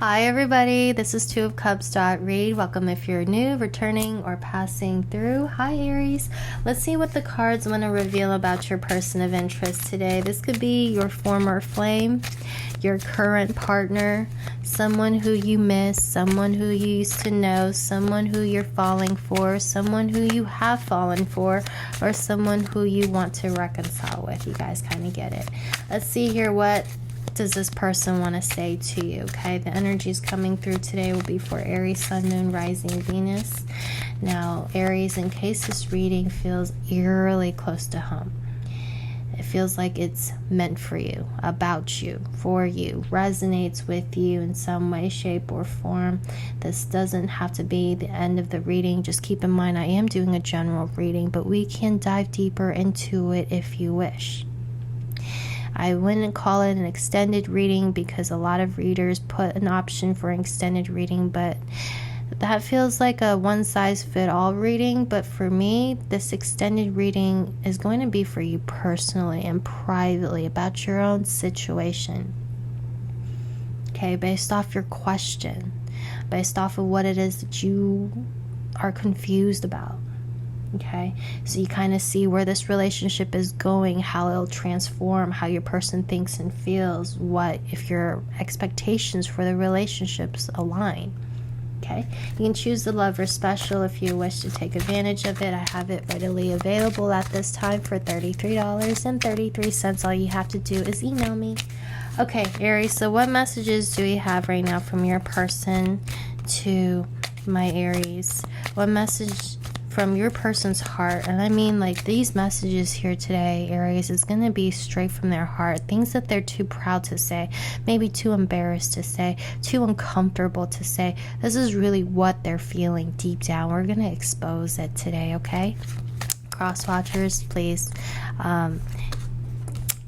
Hi everybody, this is twofcups.read. Welcome if you're new, returning, or passing through. Hi Aries. Let's see what the cards want to reveal about your person of interest today. This could be your former flame, your current partner, someone who you miss, someone who you used to know, someone who you're falling for, someone who you have fallen for, or someone who you want to reconcile with. You guys kind of get it. Let's see here, what does this person want to say to you? Okay, the energies coming through today will be for Aries, Sun, Moon, Rising, Venus. Now, Aries, in case this reading feels eerily close to home, it feels like it's meant for you, about you, for you, resonates with you in some way, shape, or form. This doesn't have to be the end of the reading. Just keep in mind, I am doing a general reading, but we can dive deeper into it if you wish. I wouldn't call it an extended reading because a lot of readers put an option for an extended reading, but that feels like a one-size-fit-all reading. But for me, this extended reading is going to be for you personally and privately about your own situation. Okay, based off your question, based off of what it is that you are confused about. Okay, so you kind of see where this relationship is going, how it'll transform, how your person thinks and feels, what if your expectations for the relationships align. Okay, you can choose the Lover Special if you wish to take advantage of it. I have it readily available at this time for $33.33. All you have to do is email me. Okay, Aries, so what messages do we have right now from your person to my Aries? What message from your person's heart? And I mean, like, these messages here today, Aries, is going to be straight from their heart. Things that they're too proud to say, maybe too embarrassed to say, too uncomfortable to say. This is really what they're feeling deep down. We're going to expose it today, okay? Cross watchers, please.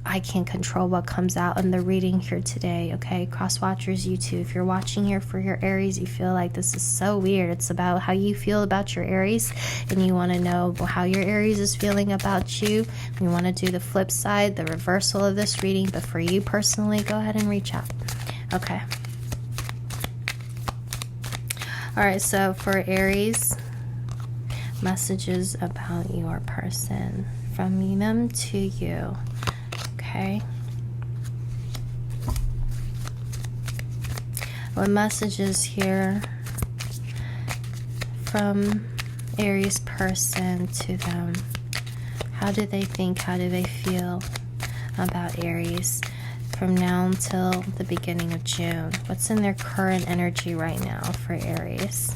I can't control what comes out in the reading here today, okay? Cross watchers, you too. If you're watching here for your Aries, you feel like this is so weird. It's about how you feel about your Aries, and you want to know how your Aries is feeling about you. We want to do the flip side, the reversal of this reading, but for you personally, go ahead and reach out. Okay. All right, so for Aries, messages about your person from them to you. Okay. What messages here from Aries person to them? How do they think? How do they feel about Aries from now until the beginning of June? What's in their current energy right now for Aries?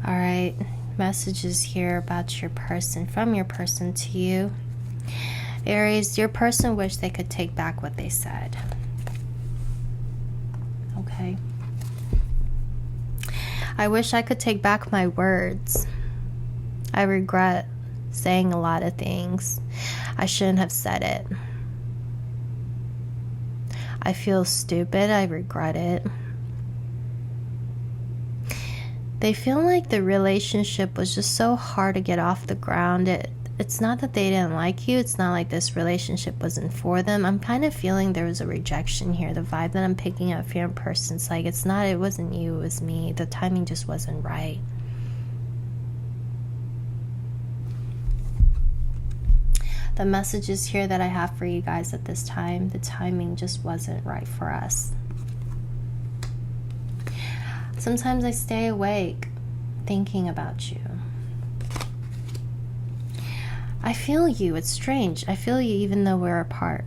All right. Messages here about your person, from your person to you. Aries, your person wished they could take back what they said. Okay. I wish I could take back my words. I regret saying a lot of things. I shouldn't have said it. I feel stupid. I regret it. They feel like the relationship was just so hard to get off the ground. It's not that they didn't like you. It's not like this relationship wasn't for them. I'm kind of feeling there was a rejection here. The vibe that I'm picking up for your person's like, it wasn't you, it was me. The timing just wasn't right. The messages here that I have for you guys at this time, the timing just wasn't right for us. Sometimes I stay awake thinking about you. I feel you. It's strange. I feel you even though we're apart.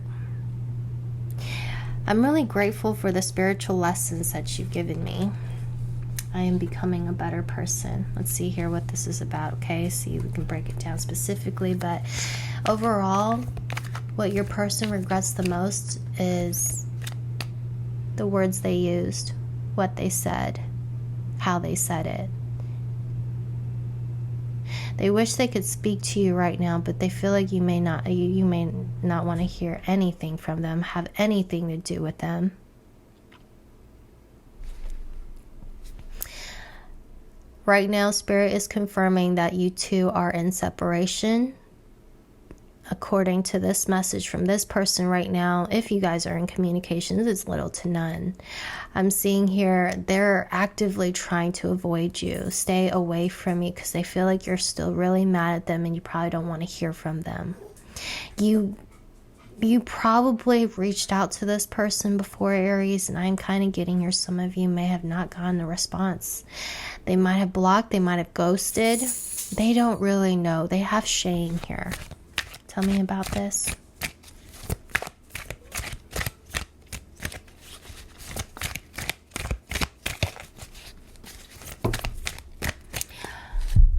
I'm really grateful for the spiritual lessons that you've given me. I am becoming a better person. Let's see here what this is about, okay? See, we can break it down specifically, but overall, what your person regrets the most is the words they used, what they said, how they said it. They wish they could speak to you right now, but they feel like you may not want to hear anything from them, have anything to do with them. Right now, Spirit is confirming that you two are in separation. according to this message from this person right now, if you guys are in communications, it's little to none. I'm seeing here they're actively trying to avoid you, stay away from you, because they feel like you're still really mad at them and you probably don't want to hear from them. You probably reached out to this person before, Aries, and I'm kind of getting here some of you may have not gotten a response. They might have blocked, they might have ghosted. They don't really know. They have shame here. Tell me about this.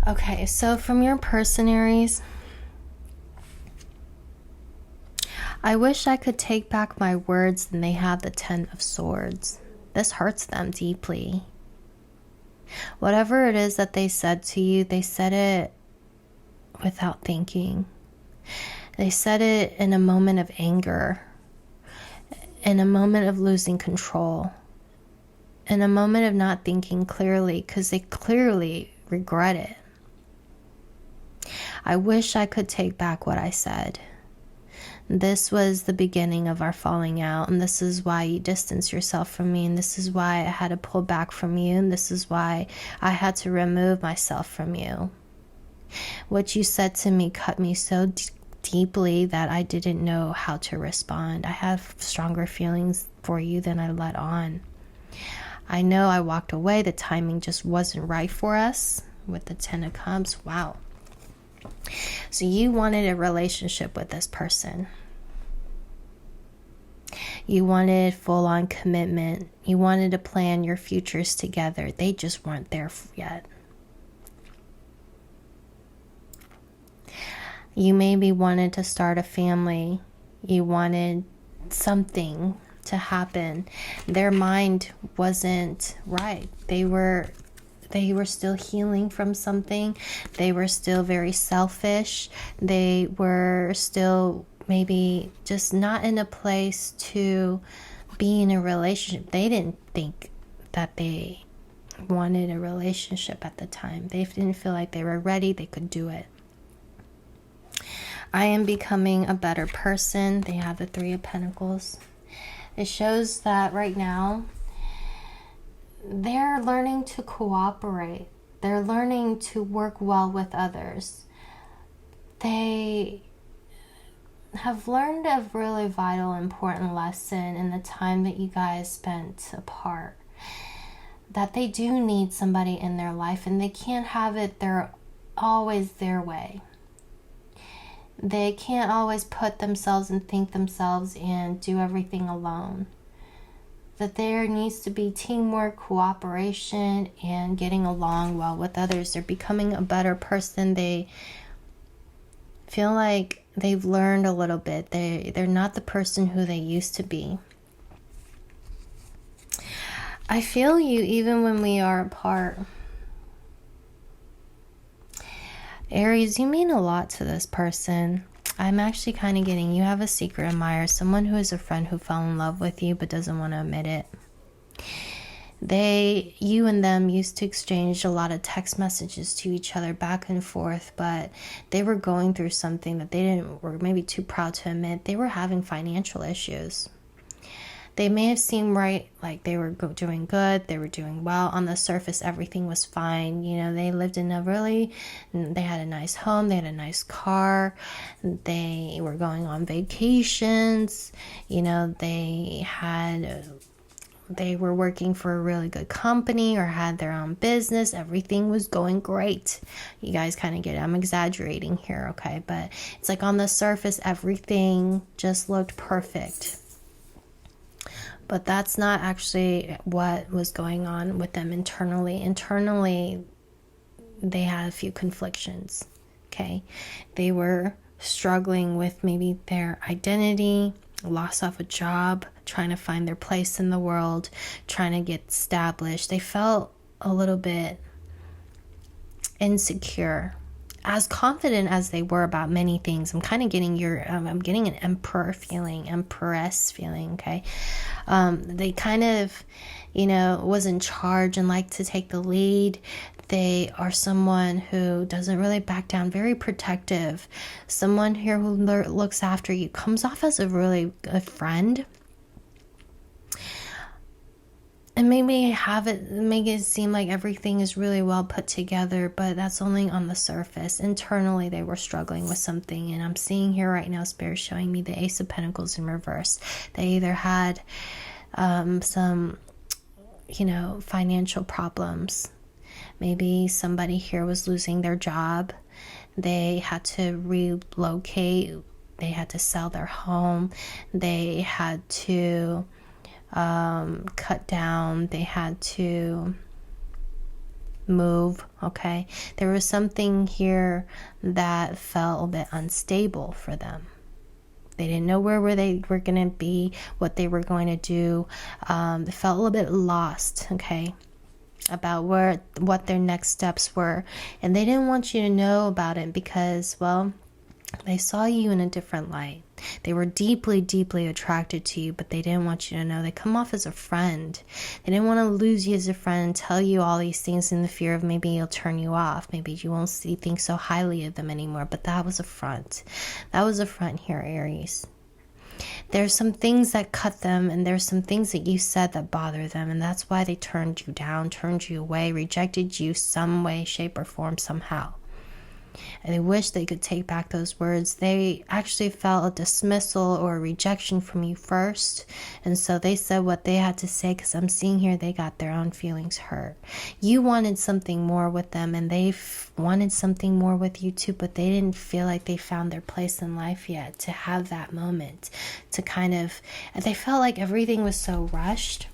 Okay, so from your person, Aries, I wish I could take back my words, and they have the 10 of Swords. This hurts them deeply. Whatever it is that they said to you, they said it without thinking. They said it in a moment of anger, in a moment of losing control, in a moment of not thinking clearly, because they clearly regret it. I wish I could take back what I said. This was the beginning of our falling out, and this is why you distanced yourself from me, and this is why I had to pull back from you, and this is why I had to remove myself from you. What you said to me cut me so deeply that I didn't know how to respond. I have stronger feelings for you than I let on. I know I walked away. The timing just wasn't right for us with the 10 of Cups. Wow. So you wanted a relationship with this person. You wanted full-on commitment. You wanted to plan your futures together. They just weren't there yet. You maybe wanted to start a family. You wanted something to happen. Their mind wasn't right. They were still healing from something. They were still very selfish. They were still maybe just not in a place to be in a relationship. They didn't think that they wanted a relationship at the time. They didn't feel like they were ready. They could do it. I am becoming a better person. They have the 3 of Pentacles. It shows that right now they're learning to cooperate. They're learning to work well with others. They have learned a really vital, important lesson in the time that you guys spent apart. That they do need somebody in their life, and they can't have it always their way. They can't always put themselves and think themselves and do everything alone. That there needs to be teamwork, cooperation, and getting along well with others. They're becoming a better person. They feel like they've learned a little bit. They're not the person who they used to be. I feel you even when we are apart. Aries, you mean a lot to this person. I'm actually kind of getting you have a secret admirer, someone who is a friend who fell in love with you but doesn't want to admit it. You and them used to exchange a lot of text messages to each other back and forth, but they were going through something that were maybe too proud to admit. They were having financial issues. They may have seemed like they were doing good, they were doing well. On the surface, everything was fine. You know, they lived they had a nice home, they had a nice car, they were going on vacations, you know, they were working for a really good company or had their own business. Everything was going great. You guys kind of get it. I'm exaggerating here, okay? But it's like on the surface, everything just looked perfect. But that's not actually what was going on with them internally. Internally, they had a few conflictions, okay? They were struggling with maybe their identity, loss of a job, trying to find their place in the world, trying to get established. They felt a little bit insecure. As confident as they were about many things, I'm kind of getting I'm getting an emperor feeling, empress feeling, okay? They kind of was in charge and liked to take the lead. They are someone who doesn't really back down, very protective. Someone here who looks after you, comes off as a really good friend. And make it seem like everything is really well put together, but that's only on the surface. Internally, they were struggling with something, and I'm seeing here right now, Spirit showing me the Ace of Pentacles in reverse. They either had some, financial problems. Maybe somebody here was losing their job. They had to relocate. They had to sell their home. They had to cut down. They had to move. Okay, there was something here that felt a bit unstable for them. They didn't know where they were going to be, what they were going to do. They felt a little bit lost, okay, about what their next steps were. And they didn't want you to know about it because, well, they saw you in a different light. They were deeply, deeply attracted to you, but they didn't want you to know. They come off as a friend. They didn't want to lose you as a friend and tell you all these things in the fear of maybe he'll turn you off. Maybe you won't think so highly of them anymore. But that was a front. That was a front here, Aries. There's some things that cut them, and there's some things that you said that bother them, and that's why they turned you down, turned you away, rejected you some way, shape, or form somehow. And they wish they could take back those words. They actually felt a dismissal or a rejection from you first. And so they said what they had to say, because I'm seeing here they got their own feelings hurt. You wanted something more with them, and they wanted something more with you too, but they didn't feel like they found their place in life yet to have that moment. They felt like everything was so rushed.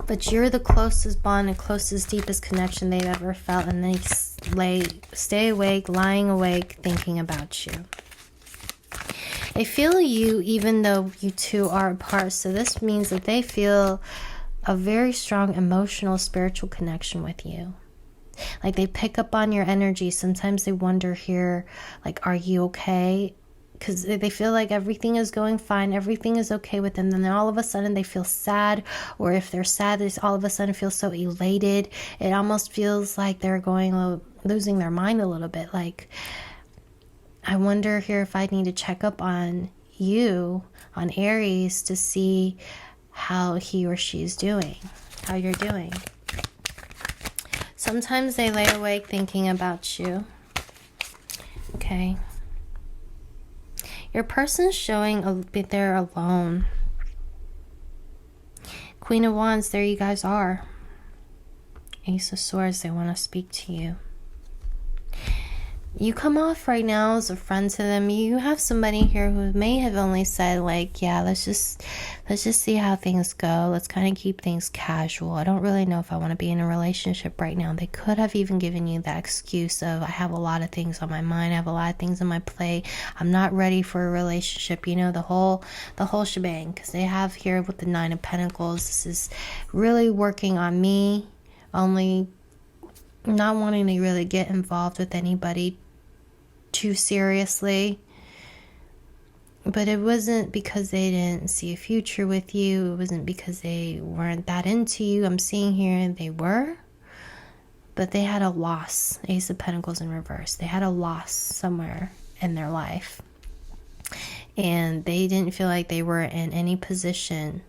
But you're the closest bond and closest, deepest connection they've ever felt. And they stay awake, lying awake, thinking about you. They feel you even though you two are apart. So this means that they feel a very strong emotional, spiritual connection with you. Like they pick up on your energy. Sometimes they wonder here, like, are you okay? Because they feel like everything is going fine, everything is okay with them. Then all of a sudden they feel sad, or if they're sad, they all of a sudden feel so elated. It almost feels like they're losing their mind a little bit. Like, I wonder here if I need to check up on you, on Aries, to see how he or she's doing, how you're doing. Sometimes they lay awake thinking about you. Okay. Your person's showing they're alone. Queen of Wands, there you guys are. Ace of Swords, they want to speak to you. You come off right now as a friend to them. You have somebody here who may have only said, like, yeah, let's just see how things go. Let's kind of keep things casual. I don't really know if I want to be in a relationship right now. They could have even given you that excuse of, I have a lot of things on my mind. I have a lot of things on my plate. I'm not ready for a relationship. The whole shebang. Because they have here with the Nine of Pentacles, this is really working on me. Only not wanting to really get involved with anybody too seriously. But it wasn't because they didn't see a future with you. It wasn't because they weren't that into you. I'm seeing here they were, but they had a loss. Ace of Pentacles in reverse. They had a loss somewhere in their life, and they didn't feel like they were in any position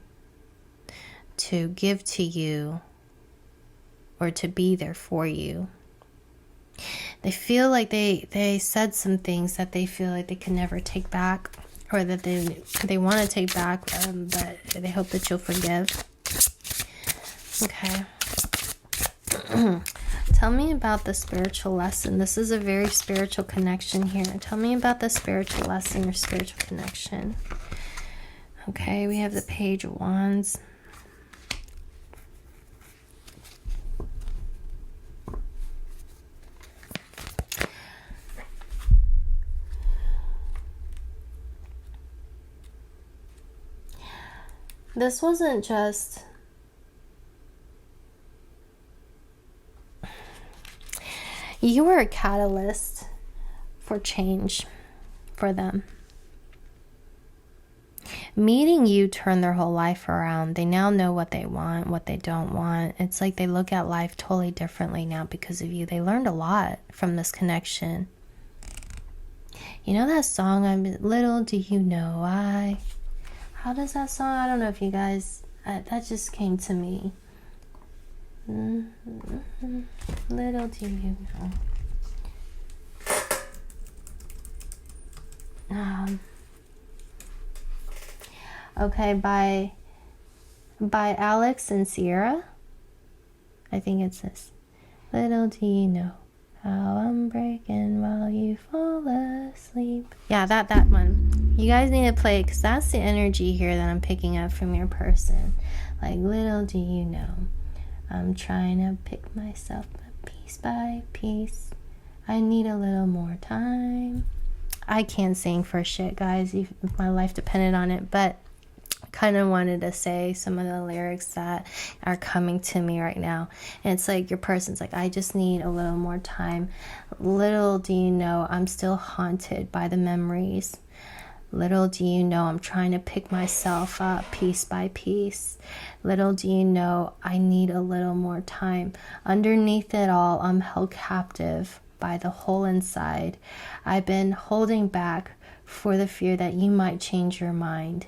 to give to you or to be there for you. They feel like they said some things that they feel like they can never take back, or that they want to take back, but they hope that you'll forgive. Okay. Tell me about the spiritual lesson. This is a very spiritual connection here. Tell me about the spiritual lesson or spiritual connection. Okay, we have the Page of Wands. This wasn't just you were a catalyst for change for them. Meeting you turned their whole life around. They now know what they want, what they don't want. It's like they look at life totally differently now because of you. They learned a lot from this connection. You know that song, Little Do You Know I... How does that song? I don't know if you guys... that just came to me. Little do you know. Okay, by Alex and Sierra. I think it's this. Little do you know how I'm breaking while you fall asleep. Yeah, that one. You guys need to play it because that's the energy here that I'm picking up from your person. Like, little do you know, I'm trying to pick myself up piece by piece. I need a little more time. I can't sing for shit, guys, if my life depended on it, but I kind of wanted to say some of the lyrics that are coming to me right now. And it's like your person's like, I just need a little more time. Little do you know, I'm still haunted by the memories. Little do you know, I'm trying to pick myself up piece by piece. Little do you know, I need a little more time. Underneath it all, I'm held captive by the hole inside. I've been holding back for the fear that you might change your mind.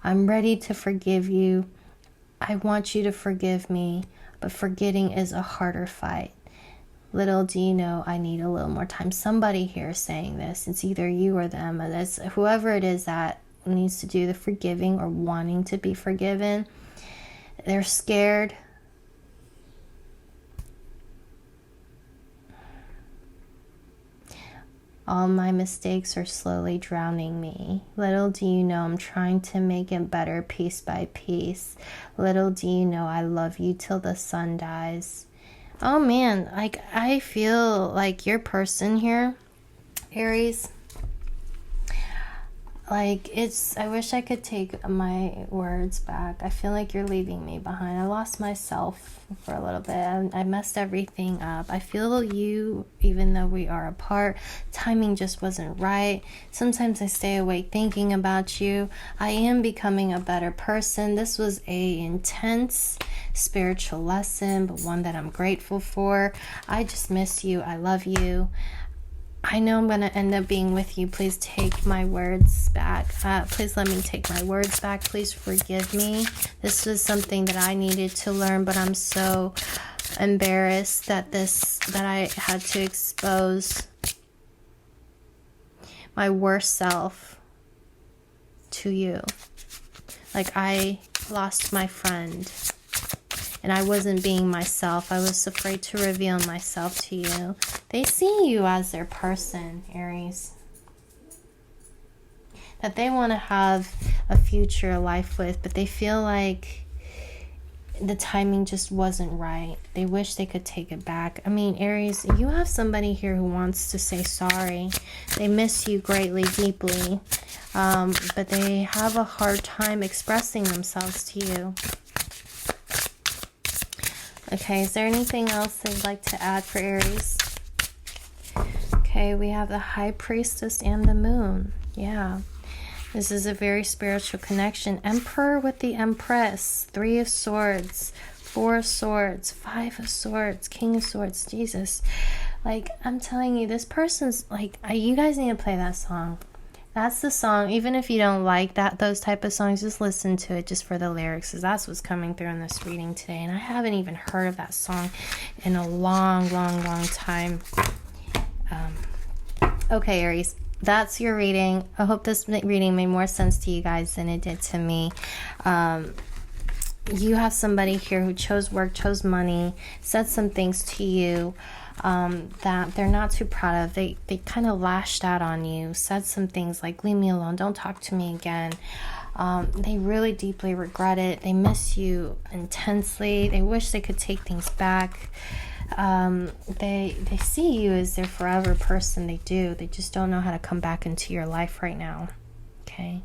I'm ready to forgive you. I want you to forgive me, but forgetting is a harder fight. Little do you know, I need a little more time. Somebody here is saying this. It's either you or them. It's whoever it is that needs to do the forgiving or wanting to be forgiven. They're scared. All my mistakes are slowly drowning me. Little do you know, I'm trying to make it better piece by piece. Little do you know, I love you till the sun dies. Oh man, like I feel like your person here, Aries, like I wish I could take my words back. I feel like you're leaving me behind. I lost myself for a little bit. I messed everything up. I feel you, even though we are apart, timing just wasn't right. Sometimes I stay awake thinking about you. I am becoming a better person. This was a intense spiritual lesson, but one that I'm grateful for. I just miss you. I love you. I know I'm going to end up being with you. Please take my words back. Please let me take my words back. Please forgive me. This was something that I needed to learn, but I'm so embarrassed that I had to expose my worst self to you. Like I lost my friend. And I wasn't being myself. I was afraid to reveal myself to you. They see you as their person, Aries. That they want to have a future life with, but they feel like the timing just wasn't right. They wish they could take it back. I mean, Aries, you have somebody here who wants to say sorry. They miss you greatly, deeply. But they have a hard time expressing themselves to you. Okay, is there anything else they'd like to add for Aries? Okay, we have the High Priestess and the Moon. Yeah, this is a very spiritual connection. Emperor with the Empress. 3 of Swords, 4 of Swords, 5 of Swords, King of Swords. Jesus. Like, I'm telling you, this person's like, you guys need to play that song. That's the song. Even if you don't like those type of songs, just listen to it just for the lyrics, because that's what's coming through in this reading today. And I haven't even heard of that song in a long time. Okay, Aries, that's your reading. I hope this reading made more sense to you guys than it did to me. You have somebody here who chose work, chose money, said some things to you that they're not too proud of. They kind of lashed out on you, said some things like, leave me alone, don't talk to me again. They really deeply regret it. They miss you intensely. They wish they could take things back. They see you as their forever person. They do. They just don't know how to come back into your life right now. Okay.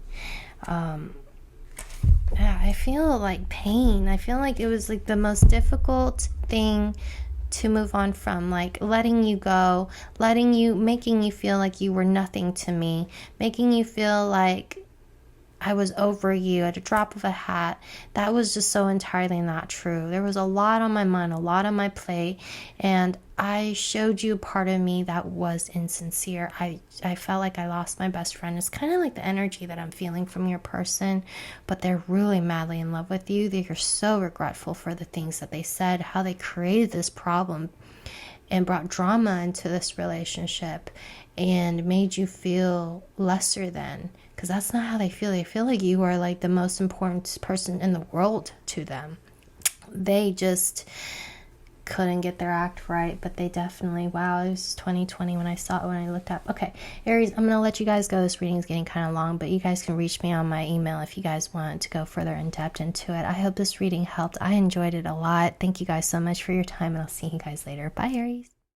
Yeah, I feel like pain. I feel like it was like the most difficult thing to move on from, like letting you go, making you feel like you were nothing to me, making you feel like I was over you at a drop of a hat. That was just so entirely not true. There was a lot on my mind, a lot on my plate, and I showed you a part of me that was insincere. I felt like I lost my best friend. It's kind of like the energy that I'm feeling from your person, but they're really madly in love with you. They're so regretful for the things that they said, how they created this problem and brought drama into this relationship and made you feel lesser than, because that's not how they feel. They feel like you are like the most important person in the world to them. They just couldn't get their act right, but they definitely, wow, it was 2020 when I looked up. Okay, Aries, I'm gonna let you guys go. This reading is getting kind of long, but you guys can reach me on my email if you guys want to go further in depth into it. I hope this reading helped. I enjoyed it a lot. Thank you guys so much for your time, and I'll see you guys later. Bye, Aries.